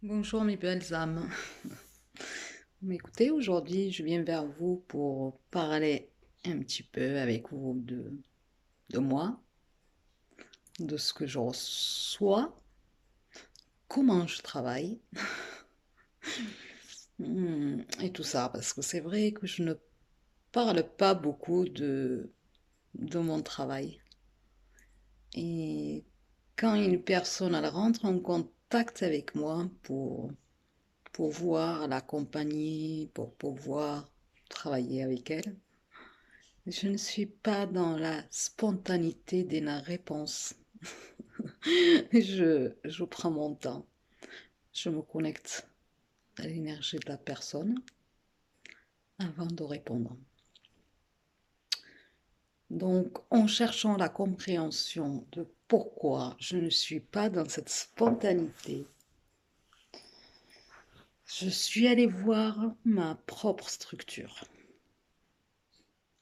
Bonjour mes belles âmes. Écoutez, aujourd'hui je viens vers vous pour parler un petit peu avec vous de moi, de ce que je reçois, comment je travaille, et tout ça, parce que c'est vrai que je ne parle pas beaucoup de mon travail. Et quand une personne elle rentre en contact avec moi pour pouvoir l'accompagner, pour pouvoir travailler avec elle, je ne suis pas dans la spontanéité de la réponse. Je prends mon temps. Je me connecte à l'énergie de la personne avant de répondre. Donc, en cherchant la compréhension de pourquoi je ne suis pas dans cette spontanéité, je suis allée voir ma propre structure.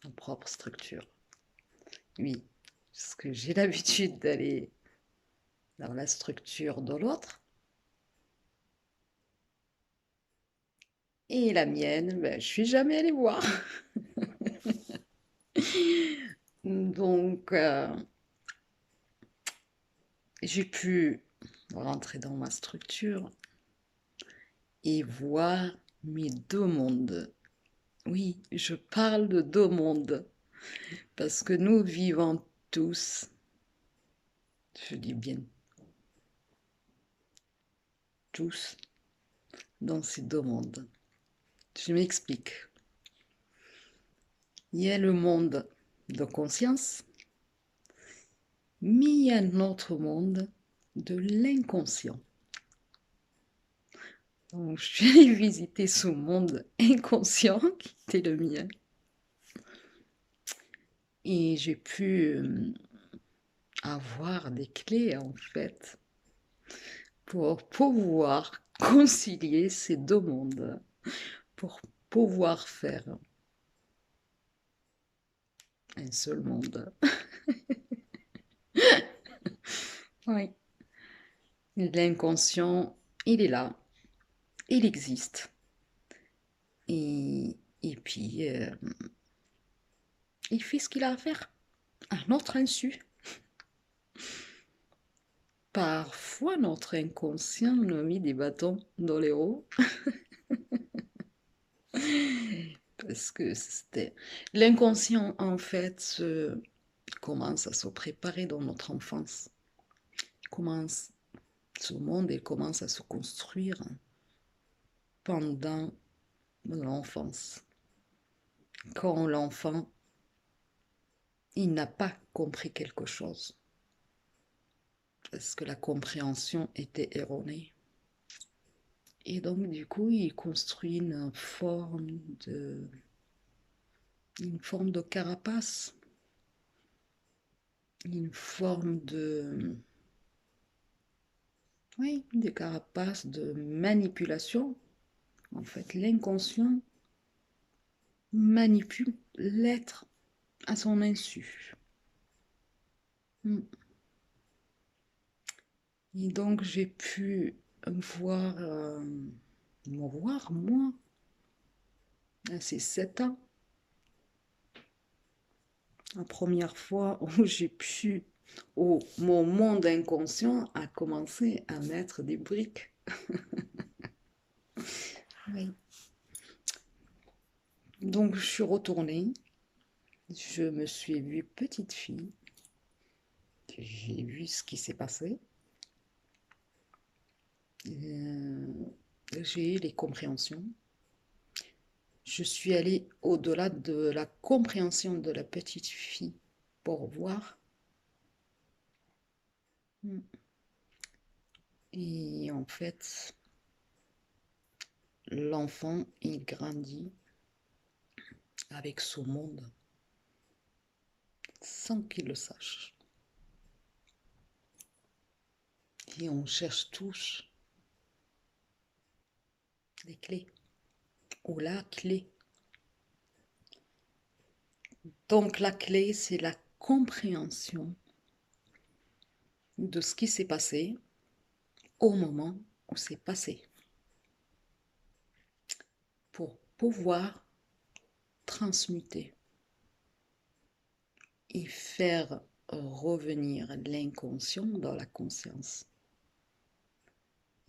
Ma propre structure. Oui, parce que j'ai l'habitude d'aller dans la structure de l'autre. Et la mienne, ben, je suis jamais allée voir. Donc, j'ai pu rentrer dans ma structure et voir mes deux mondes. Oui, je parle de deux mondes parce que nous vivons tous, je dis bien tous, dans ces deux mondes. Je m'explique. Il y a le monde de conscience, mais il y a un autre monde de l'inconscient. Donc, je suis allée visiter ce monde inconscient qui était le mien. Et j'ai pu avoir des clés, en fait, pour pouvoir concilier ces deux mondes, pour pouvoir faire un seul monde. Oui. L'inconscient, il est là, il existe. Et puis, il fait ce qu'il a à faire, à notre insu. Parfois, notre inconscient nous a mis des bâtons dans les roues. Parce que c'était... L'inconscient, en fait, commence à se préparer dans notre enfance. Commence... Ce monde il commence à se construire pendant l'enfance. Quand l'enfant, il n'a pas compris quelque chose. Parce que la compréhension était erronée. Et donc, du coup, il construit une forme de carapace, une forme de, oui, des carapaces de manipulation. En fait, l'inconscient manipule l'être à son insu. Et donc, j'ai pu voir, me voir, moi, à ces 7 ans, la première fois où j'ai pu, où mon monde inconscient a commencé à mettre des briques. Oui. Donc, je suis retournée, je me suis vue petite fille, j'ai vu ce qui s'est passé, j'ai eu les compréhensions. Je suis allée au-delà de la compréhension de la petite fille pour voir. Et en fait, l'enfant, il grandit avec ce monde sans qu'il le sache. Et on cherche tous les clés ou la clé. Donc la clé, c'est la compréhension de ce qui s'est passé au moment où c'est passé. pour pouvoir transmuter et faire revenir l'inconscient dans la conscience.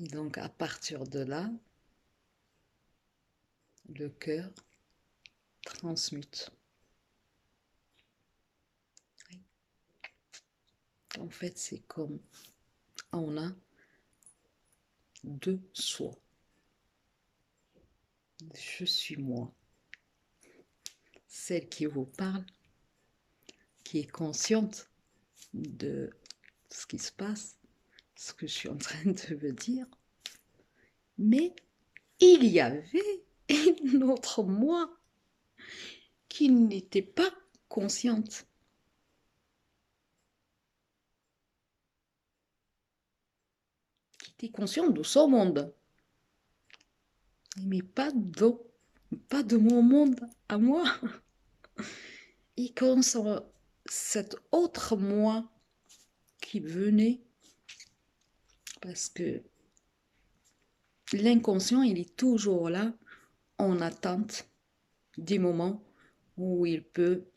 Et donc à partir de là, le cœur transmute. En fait, c'est comme on a deux soi. Je suis moi, celle qui vous parle, qui est consciente de ce qui se passe, ce que je suis en train de vous dire. Mais il y avait une autre moi qui n'était pas consciente. Qui était consciente de son monde. Mais pas de mon monde à moi. Et quand cet autre moi qui venait, parce que l'inconscient, il est toujours là en attente du moment où il peut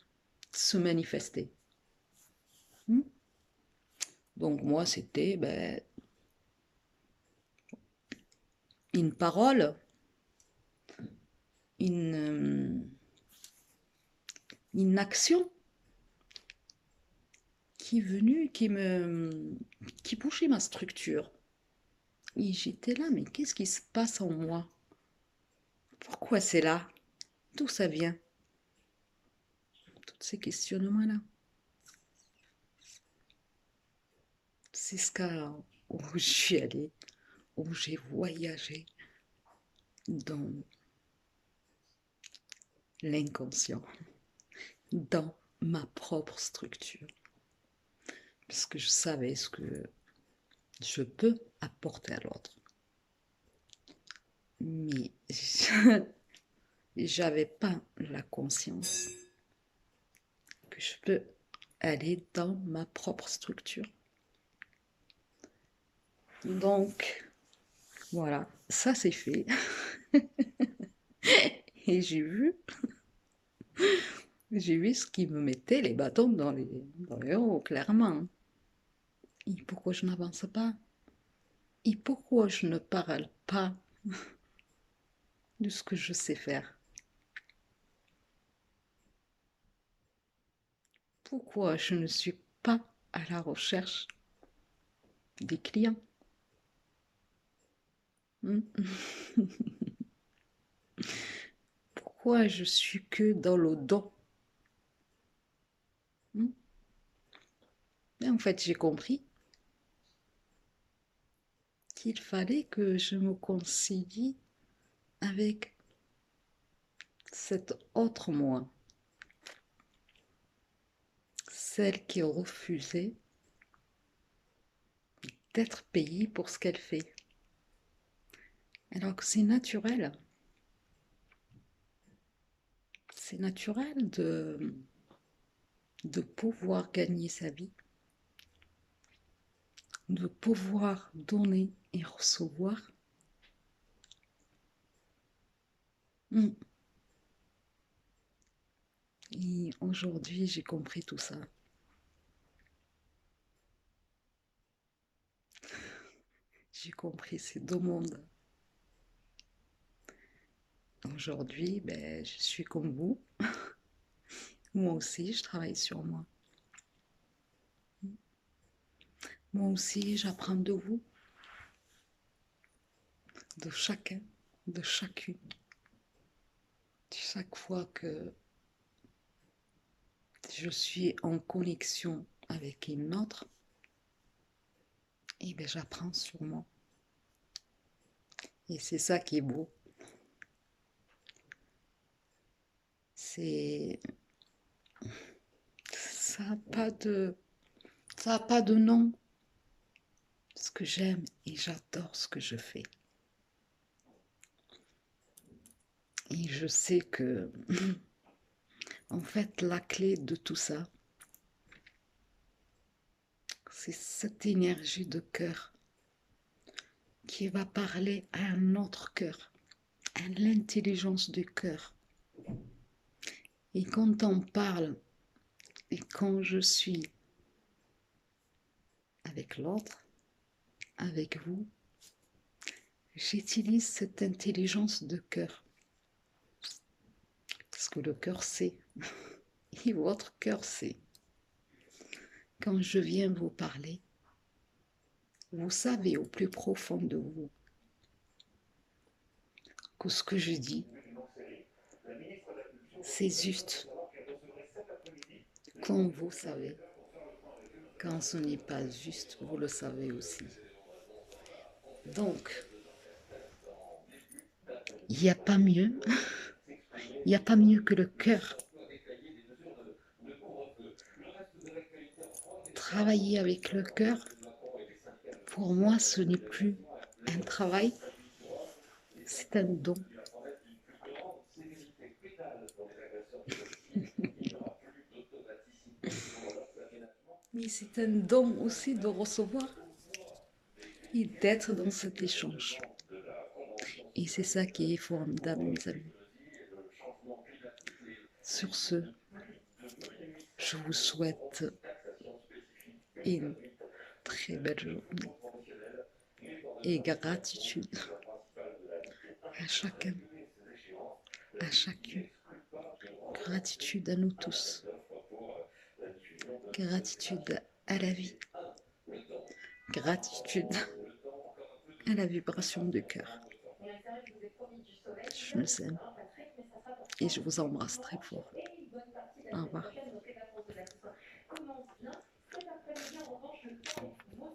se manifester. Donc moi, c'était une parole, une, une action qui est venue, qui bougeait ma structure. Et j'étais là, mais qu'est-ce qui se passe en moi? Pourquoi c'est là? D'où ça vient? Tous ces questionnements-là. C'est ce cas où je suis allée, où j'ai voyagé dans l'inconscient, dans ma propre structure. Parce que je savais ce que je peux apporter à l'autre. Mais j'avais pas la conscience que je peux aller dans ma propre structure. Donc, voilà, ça c'est fait. Et j'ai vu ce qui me mettait les bâtons dans les roues, clairement. Et pourquoi je n'avance pas? Et pourquoi je ne parle pas de ce que je sais faire? Pourquoi je ne suis pas à la recherche des clients? Pourquoi je suis que dans le don? Et en fait, j'ai compris qu'il fallait que je me concilie avec cet autre moi, celle qui refusait d'être payée pour ce qu'elle fait. Alors que c'est naturel. C'est naturel de pouvoir gagner sa vie, de pouvoir donner et recevoir. Et aujourd'hui, j'ai compris tout ça. J'ai compris ces deux mondes. Aujourd'hui, je suis comme vous. Moi aussi, je travaille sur moi. Moi aussi, j'apprends de vous, de chacun, de chacune. Chaque fois que je suis en connexion avec une autre, et j'apprends sur moi. Et c'est ça qui est beau. C'est ça n'a pas de nom. Ce que j'aime et j'adore ce que je fais. Et je sais que, en fait, la clé de tout ça, c'est cette énergie de cœur qui va parler à un autre cœur, à l'intelligence du cœur. Et quand on parle et quand je suis avec l'autre, avec vous, j'utilise cette intelligence de cœur. Parce que le cœur sait. Et votre cœur sait. Quand je viens vous parler, vous savez au plus profond de vous que ce que je dis, c'est juste. Comme vous savez, quand ce n'est pas juste, vous le savez aussi. Donc, il n'y a pas mieux, il n'y a pas mieux que le cœur. Travailler avec le cœur, pour moi, ce n'est plus un travail, c'est un don. Mais c'est un don aussi de recevoir et d'être dans cet échange. Et c'est ça qui est formidable, mes amis. Sur ce, je vous souhaite une très belle journée et gratitude à chacun, à chacune. Gratitude à nous tous. Gratitude à la vie. Gratitude à la vibration du cœur. Je vous aime et je vous embrasse très fort. Au revoir.